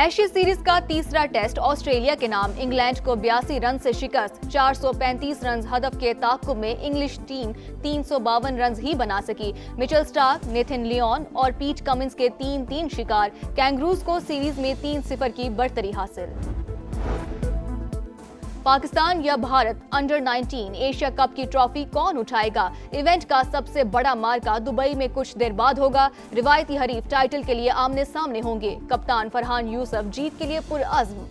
Asia series का तीसरा test Australia के नाम। इंग्लैंड को 82 रन से शिकस्त। 435 रन हदफ के ताक़ुब में इंग्लिश टीम 352 रन ही बना सकी। मिचेल स्टार्क, नेथन लियोन और पीट कमिंस के 3-3 शिकार। कैंगरूज को सीरीज में 3-0 की बढ़तरी हासिल। पाकिस्तान या भारत अंडर 19 एशिया कप की ट्रॉफी कौन उठाएगा? इवेंट का सबसे बड़ा मार्का दुबई में कुछ देर बाद होगा। रिवायती हरीफ टाइटल के लिए आमने सामने होंगे। कप्तान फरहान यूसुफ जीत के लिए पुरअज़्म।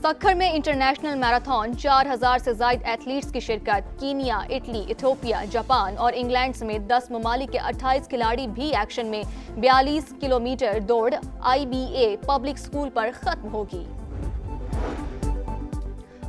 सखर में इंटरनेशनल मैराथन 4000 से ज्यादा एथलीट्स की शिरकत। कीनिया, इटली, इथियोपिया, जापान और इंग्लैंड समेत 10 ममालिक के 28 खिलाड़ी भी एक्शन में। 42 किलोमीटर दौड़ IBA पब्लिक स्कूल पर खत्म होगी।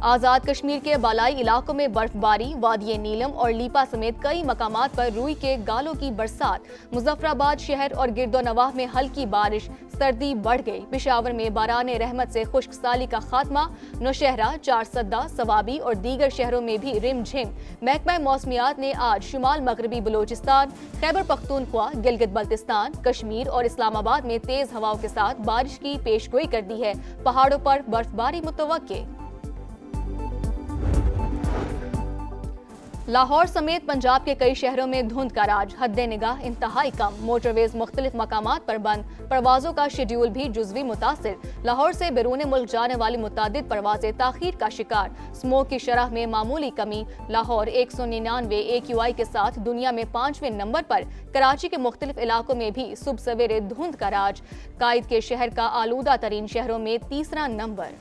आजाद कश्मीर के बालाई इलाकों में बर्फबारी। वादिये नीलम और लीपा समेत कई मकामात पर रूई के गालों की बरसात। मुजफ्फराबाद शहर और गिरदोनवाह में हल्की बारिश। सर्दी बढ़ गई। पेशावर में बाराने रहमत से खुश्क साली का खात्मा। नौशहरा, चारसद्दा, सवाबी और दीगर शहरों में भी रिमझिम। महकमा मौसमियात ने आज शुमाल मगरबी बलूचिस्तान, खैबर पख्तूनख्वा, गिलगित बल्तिस्तान, कश्मीर और इस्लामाबाद में तेज हवाओं के साथ बारिश की पेशगोई कर दी है। पहाड़ों पर बर्फबारी मुतवक्के। लाहौर समेत पंजाब के कई शहरों में धुंध का राज। हद्दे निगाह इंतहाई कम। मोटरवेज मुख्तलिफ मकामात पर बंद। परवाजों का शेड्यूल भी जुज़वी मुतासिर। लाहौर से बैरून मुल्क जाने वाली मुतादिद परवाजें ताखीर का शिकार। स्मोक की शरह में मामूली कमी। लाहौर 199 AQI के साथ दुनिया में 5वें नंबर पर। कराची के मुख्तलिफ इलाकों में भी सुबह सवेरे धुंध का राज। कायद के शहर का आलूदा तरीन शहरों में तीसरा नंबर।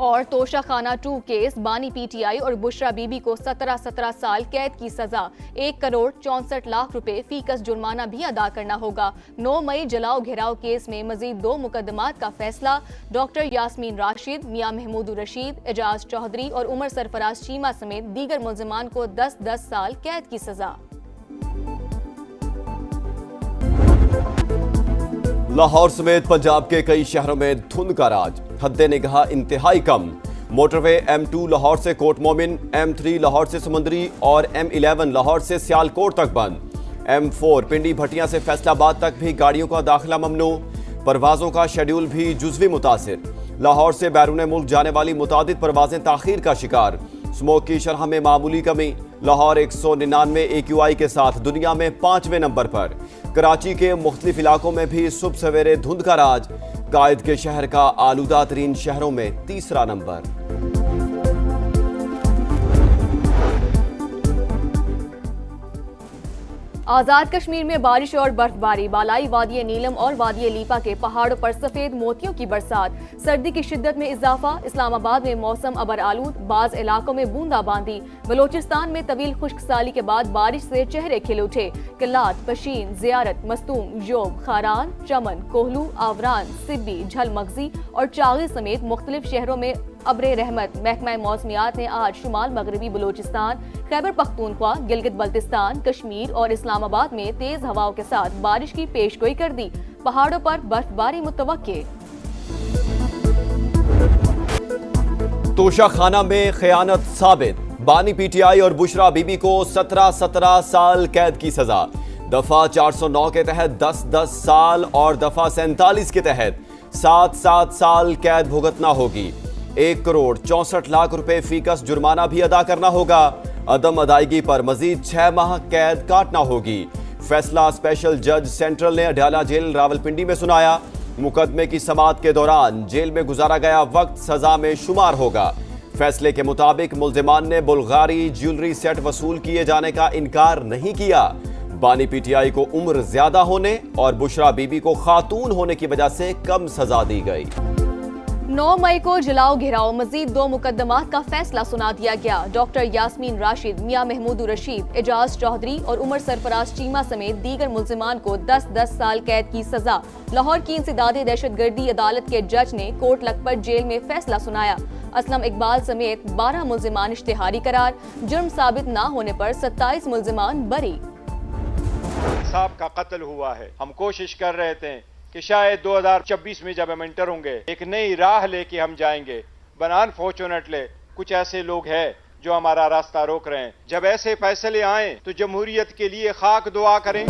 और तोशा खाना 2 केस। बानी PTI और बुशरा बीबी को 17 साल कैद की सजा। 1 करोड़ 64 लाख रुपए फीकस जुर्माना भी अदा करना होगा। 9 मई जलाओ घेराव केस में मजीद 2 मुकदमात का फैसला। डॉक्टर यास्मीन राशिद, मियां महमूद रशीद, एजाज चौधरी और उमर सरफराज चीमा समेत दीगर मुल्जिमान को 10-10 साल कैद की सजा। लाहौर समेत पंजाब के कई शहरों में धुंध का राज। हद्दे निगाह इंतहाई कम। मोटरवे M2 लाहौर से कोट मोमिन, M3 लाहौर से समुंदरी और M11 लाहौर से सियालकोट तक बंद। M4 पिंडी भटिया से फैसलाबाद तक भी गाड़ियों का दाखिला ममनू। परवाजों का शेड्यूल भी जुज़वी मुतासिर। लाहौर से बैरून मुल्क जाने वाली मुतादिद परवाजें ताखीर का शिकार। स्मोक की शरह में मामूली कमी। लाहौर 199 AQI के साथ दुनिया में 5वें नंबर पर। कराची के मुख्तलिफ इलाकों में भी सुबह सवेरे धुंध का राज। कायद के शहर का आलूदा तरीन शहरों में तीसरा नंबर। आजाद कश्मीर में बारिश और बर्फबारी। बालाई वादिये नीलम और वादिये लीपा के पहाड़ों पर सफेद मोतियों की बरसात। सर्दी की शिद्दत में इजाफा। इस्लामाबाद में मौसम अबर आलूद। बाज इलाकों में बूंदाबांदी। बलोचिस्तान में तवील खुश्क साली के बाद बारिश से चेहरे खिल उठे। किल्लात, पशीन, जियारत, मस्तूम, जोब, खारान, चमन, कोहलू, आवरान, सिब्बी, झलमगजी और चागी समेत मुख्तलिफ शहरों में अब्रे रहमत। महकमा मौसमियात ने आज शुमाल मगरबी बलूचिस्तान, खैबर पख्तूनख्वा, गिलगित बल्तिस्तान, कश्मीर और इस्लामाबाद में तेज हवाओं के साथ बारिश की पेशगोई कर दी। पहाड़ों पर बर्फबारी मुतवक्के। तोशा खाना में खयानत साबित। बानी PTI और बुशरा बीबी को 17 साल कैद की सजा। दफा 409 के तहत 10-10 साल और दफा 47 के तहत 7-7 साल कैद भुगतना होगी। 1 करोड़ 64 लाख रुपए फीकस जुर्माना भी अदा करना होगा। अदम अदायगी पर मजीद 6 माह कैद काटना होगी। फैसला स्पेशल जज सेंट्रल ने अडयाला जेल रावलपिंडी में सुनाया। मुकदमे की समाअत के दौरान जेल में गुजारा गया वक्त सजा में शुमार होगा। फैसले के मुताबिक मुल्जिमान ने बुल्गारी ज्वेलरी सेट वसूल किए जाने का इनकार नहीं किया। बानी PTI को उम्र ज्यादा होने और बुशरा बीबी को खातून होने की वजह से कम सजा दी गई। 9 मई को जलाओ घेराव मजीद 2 मुकदमात का फैसला सुना दिया गया। डॉक्टर यास्मीन राशिद, मियां महमूद रशीद, एजाज चौधरी और उमर सरफराज चीमा समेत दीगर मुल्जिमान को 10-10 साल कैद की सजा। लाहौर की इंसदादी दहशतगर्दी अदालत के जज ने कोट लखपत जेल में फैसला सुनाया। असलम इकबाल समेत 12 मुल्जिमान इश्तिहारी करार। जुर्म साबित न होने पर 27 मुल्जिमान बरी। साहब का कत्ल हुआ है। हम कोशिश कर रहे थे कि शायद 2026 में जब हम एंटर होंगे एक नई राह लेके हम जाएंगे। but unfortunately कुछ ऐसे लोग हैं जो हमारा रास्ता रोक रहे हैं। जब ऐसे फैसले आएं तो जमहूरियत के लिए खाक दुआ करें।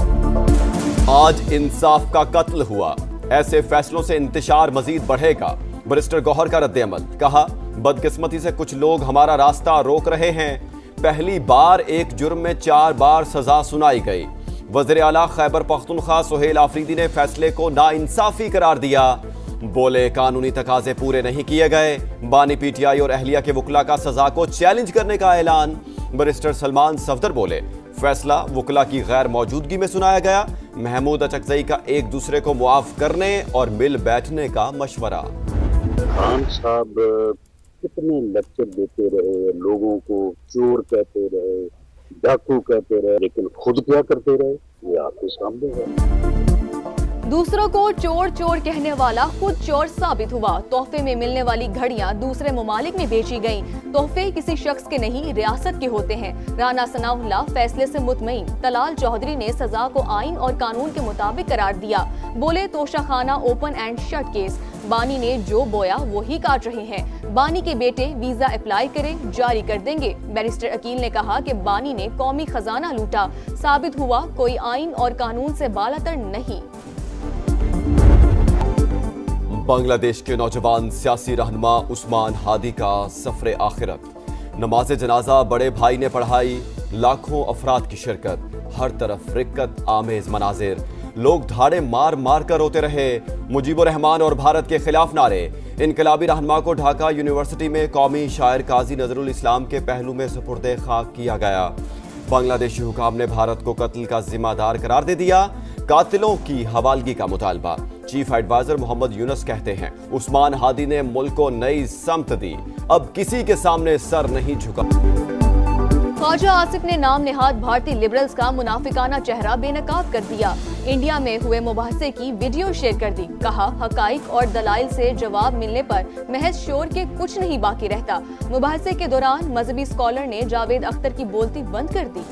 आज इंसाफ का कत्ल हुआ, ऐसे फैसलों से इंतशार मजीद बढ़ेगा। बैरिस्टर गौहर का रद्द-ए-अमल, कहा बदकिस्मती से कुछ लोग हमारा रास्ता रोक रहे हैं। पहली बार एक जुर्म में 4 बार सजा सुनाई गई। वज़ीर आला खैबर पख्तूनख्वा सुहेल आफरीदी ने फैसले को नाइंसाफी करार दिया। बोले कानूनी तकाजे पूरे नहीं किए गए। बानी पीटीआई और अहलिया के वकला का सजा को चैलेंज करने का ऐलान। बैरिस्टर सलमान सफदर बोले फैसला वकला की गैर मौजूदगी में सुनाया गया। महमूद अचकजई का एक दूसरे को मुआफ करने और मिल बैठने का मशवरा। खान साहब कितने लेक्चर देते रहे, लोगों को चोर कहते रहे, डाकू कहते रहे, लेकिन खुद क्या करते रहे ये आपके सामने है। दूसरों को चोर चोर कहने वाला खुद चोर साबित हुआ। तोहफे में मिलने वाली घड़ियां दूसरे ममालिक में बेची गईं। तोहफे किसी शख्स के नहीं, रियासत के होते हैं। राना सनाउल्लाह फैसले से मुतमईन। तलाल चौधरी ने सजा को आइन और कानून के मुताबिक करार दिया। बोले Toshakhana open and shut case. बानी ने जो बोया वही काट रहे हैं। बानी के बेटे वीजा अप्लाई करें, जारी कर देंगे। बैरिस्टर अकील ने कहा कि बानी ने कौमी खजाना लूटा। साबित हुआ कोई आइन और कानून से बालातर नहीं। बांग्लादेश के नौजवान सियासी रहनुमा उस्मान हादी का सफरे आखिरत। नमाज जनाजा बड़े भाई ने पढ़ाई। लाखों अफराद की शिरकत। हर तरफ रिक्कत आमेज मनाजिर। लोग धाड़े मार मार कर रोते रहे। मुजीबुर रहमान और भारत के खिलाफ नारे। इनकलाबी रहनुमा को ढाका यूनिवर्सिटी में कौमी शायर काजी नजरुल इस्लाम के पहलू में सुपुर्दे खाक किया गया। बांग्लादेशी हुकाम ने भारत को कत्ल का जिम्मेदार करार दे दिया। कातिलों की हवालगी का मुतालबा। चीफ एडवाइजर मोहम्मद यूनुस कहते हैं उस्मान हादी ने मुल्क को नई समत दी। अब किसी के सामने सर नहीं झुका। ख्वाजा आसिफ ने नाम नेहाद भारतीय लिबरल्स का मुनाफिकाना चेहरा बेनकाब कर दिया। इंडिया में हुए मुबाहसे की वीडियो शेयर कर दी। कहा हकाइक और दलाइल से जवाब मिलने पर महज शोर के कुछ नहीं बाकी रहता। मुबाहसे के दौरान मजहबी स्कॉलर ने जावेद अख्तर की बोलती बंद कर दी।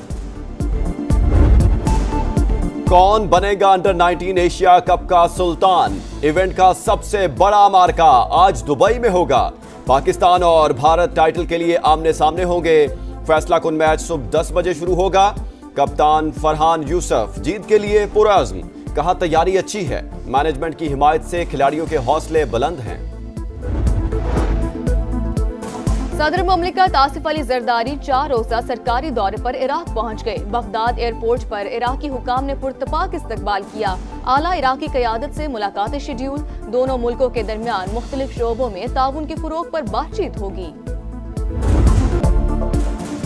कौन बनेगा अंडर 19 एशिया कप का सुल्तान? इवेंट का सबसे बड़ा मार्का आज दुबई में होगा। पाकिस्तान और भारत टाइटल के लिए आमने सामने होंगे। फैसला कुन मैच सुबह 10 बजे शुरू होगा। कप्तान फरहान यूसुफ जीत के लिए पुरअज़्म। कहा तैयारी अच्छी है। मैनेजमेंट की हिमायत से खिलाड़ियों के हौसले बुलंद हैं। सदर मुमलिकत आसिफ अली जरदारी 4 रोज़ा सरकारी दौरे पर इराक पहुंच गए। बगदाद एयरपोर्ट पर इराकी हुकाम ने पुरतपाक इस्तकबाल किया। आला इराकी क़यादत से मुलाकातें शेड्यूल। दोनों मुल्कों के दरमियान मुख्तलिफ शोबों में ताउन के फरोग पर बातचीत होगी।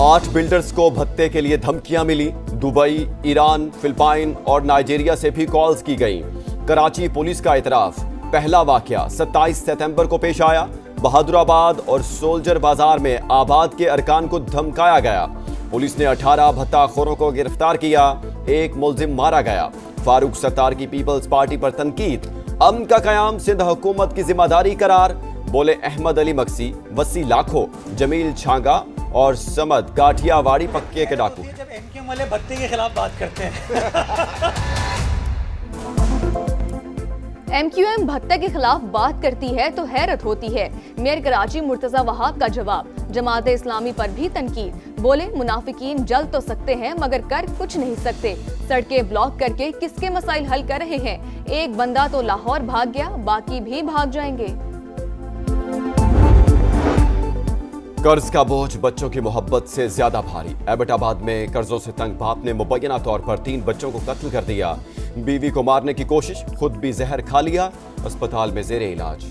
8 बिल्डर्स को भत्ते के लिए धमकियां मिली। दुबई, ईरान, फिलिपाइन और नाइजीरिया से भी कॉल्स की गईं। कराची पुलिस का इतराफ। पहला वाकया 27 सितंबर को पेश आया। बहादुराबाद और सोल्जर बाजार में आबाद के अरकान को धमकाया गया। पुलिस ने 18 भत्ताखोरों को गिरफ्तार किया। एक मुलजिम मारा गया। फारूक सत्तार की पीपल्स पार्टी पर तनकीद। अमन का कयाम सिंध हुकूमत की जिम्मेदारी करार। बोले अहमद अली मक्सी, वसी लाखो, जमील छांगा और समद काठियावाड़ी पक्के के डाकू। जब एमक्यूएम वाले भत्ते के खिलाफ बात करते हैं एमक्यूएम भत्ते के खिलाफ बात करती है तो हैरत होती है। मेयर कराची मुर्तजा वहाब का जवाब। जमात इस्लामी पर भी तनकीद। बोले मुनाफिकीन जल तो सकते हैं मगर कर कुछ नहीं सकते। सड़कें ब्लॉक करके किसके मसाइल हल कर रहे हैं? एक बंदा तो लाहौर भाग गया, बाकी भी भाग जाएंगे। कर्ज का बोझ बच्चों की मोहब्बत से ज्यादा भारी। एबटाबाद में कर्जों से तंग बाप ने मुबैना तौर पर 3 बच्चों को कत्ल कर दिया। बीवी को मारने की कोशिश, खुद भी जहर खा लिया। अस्पताल में जेरे इलाज।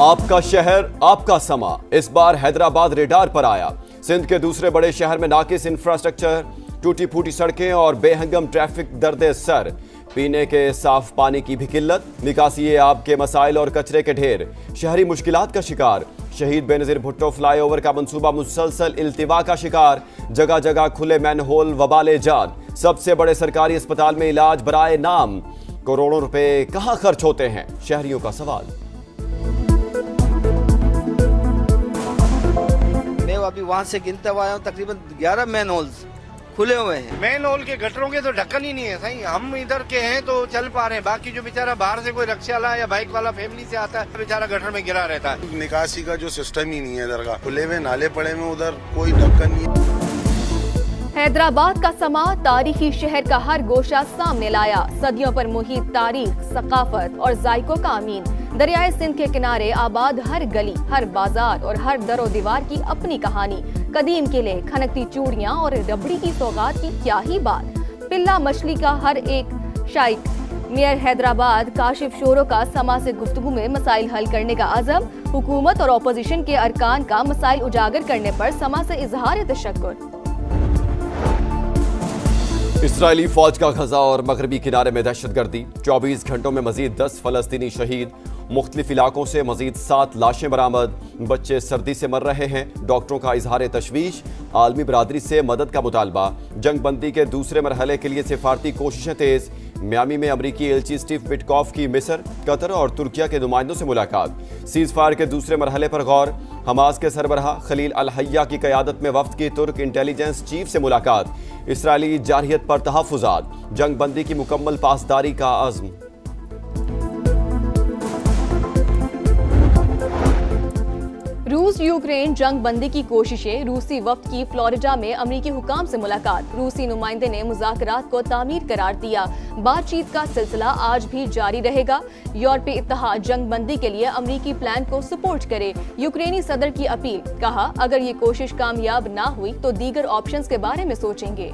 आपका शहर आपका समा इस बार हैदराबाद रेडार पर आया। सिंध के दूसरे बड़े शहर में नाकिस इंफ्रास्ट्रक्चर, टूटी फूटी सड़कें और बेहंगम ट्रैफिक दर्दे सर। पीने के साफ पानी की भी किल्लत, निकासी आब के मसाइल और कचरे के ढेर। शहरी मुश्किलात का शिकार। शहीद बेनज़ीर भुट्टो फ्लाईओवर का मंसूबा मुसलसल इल्तिवा का शिकार। जगह जगह खुले मैनहोल, वबाले जान। सबसे बड़े सरकारी अस्पताल में इलाज बराए नाम। करोड़ों रुपए कहां खर्च होते हैं? शहरियों का सवाल। मैं अभी वहाँ से गिनता हुआ आया हूँ, तकरीबन 11 मैनहोल्स खुले हुए हैं। मेन हॉल के गटरों के तो ढक्कन ही नहीं है सही। हम इधर के हैं तो चल पा रहे हैं, बाकी जो बेचारा बाहर से कोई रिक्शा वाला या बाइक वाला फैमिली से आता है बेचारा गटर में गिरा रहता है। निकासी का जो सिस्टम ही नहीं है इधर का, खुले में नाले पड़े में, उधर कोई ढक्कन नहीं है। हैदराबाद का समा तारीखी शहर का हर गोशा सामने लाया। सदियों पर मुहित तारीख, सकाफत और जायकों का अमीन। दरियाए सिंध के किनारे आबाद हर गली, हर बाजार और हर दरो दीवार की अपनी कहानी। कदीम किले, खनकती चूड़ियां और रबड़ी की सौगात की क्या ही बात। पिल्ला मछली का हर एक शाइक। मेयर हैदराबाद काशिफ शोरो का समा से गुफ्तगू में मसाइल हल करने का अज़म। हुकूमत और अपोजिशन के अरकान का मसाइल उजागर करने पर समा से इजहार तशक्कुर। इसराइली फौज का गजा और मगरबी किनारे में दहशतगर्दी। 24 घंटों में मजीद 10 फलस्तीनी शहीद। मुख्तलिफ इलाकों से मजीद 7 लाशें बरामद। बच्चे सर्दी से मर रहे हैं। डॉक्टरों का इजहार तशवीश। आलमी बरादरी से मदद का मुतालबा। जंग बंदी के दूसरे मरहले के लिए सिफारती कोशिशें तेज। मियामी में अमरीकी एलची स्टीव विटकॉफ की मिस्र, कतर और तुर्किया के नुमाइंदों से मुलाकात। सीज फायर के दूसरे मरहले पर गौर। हमास के सरबराह खलील अल हय्या की क़यादत में वफ्द की तुर्क इंटेलिजेंस चीफ से मुलाकात। इसराइली जारहियत पर तहफ़्फ़ुज़ात। जंग बंदी की मुकम्मल पासदारी का अज़्म। रूस यूक्रेन जंग बंदी की कोशिशें। रूसी वफ्द की फ्लोरिडा में अमरीकी हुकाम से मुलाकात। रूसी नुमाइंदे ने मुज़ाकरात को तामीर करार दिया। बातचीत का सिलसिला आज भी जारी रहेगा। यूरोपीय इत्तेहाद जंग बंदी के लिए अमरीकी प्लान को सपोर्ट करे। यूक्रेनी सदर की अपील। कहा, अगर ये कोशिश कामयाब ना हुई तो दीगर ऑप्शंस के बारे में सोचेंगे।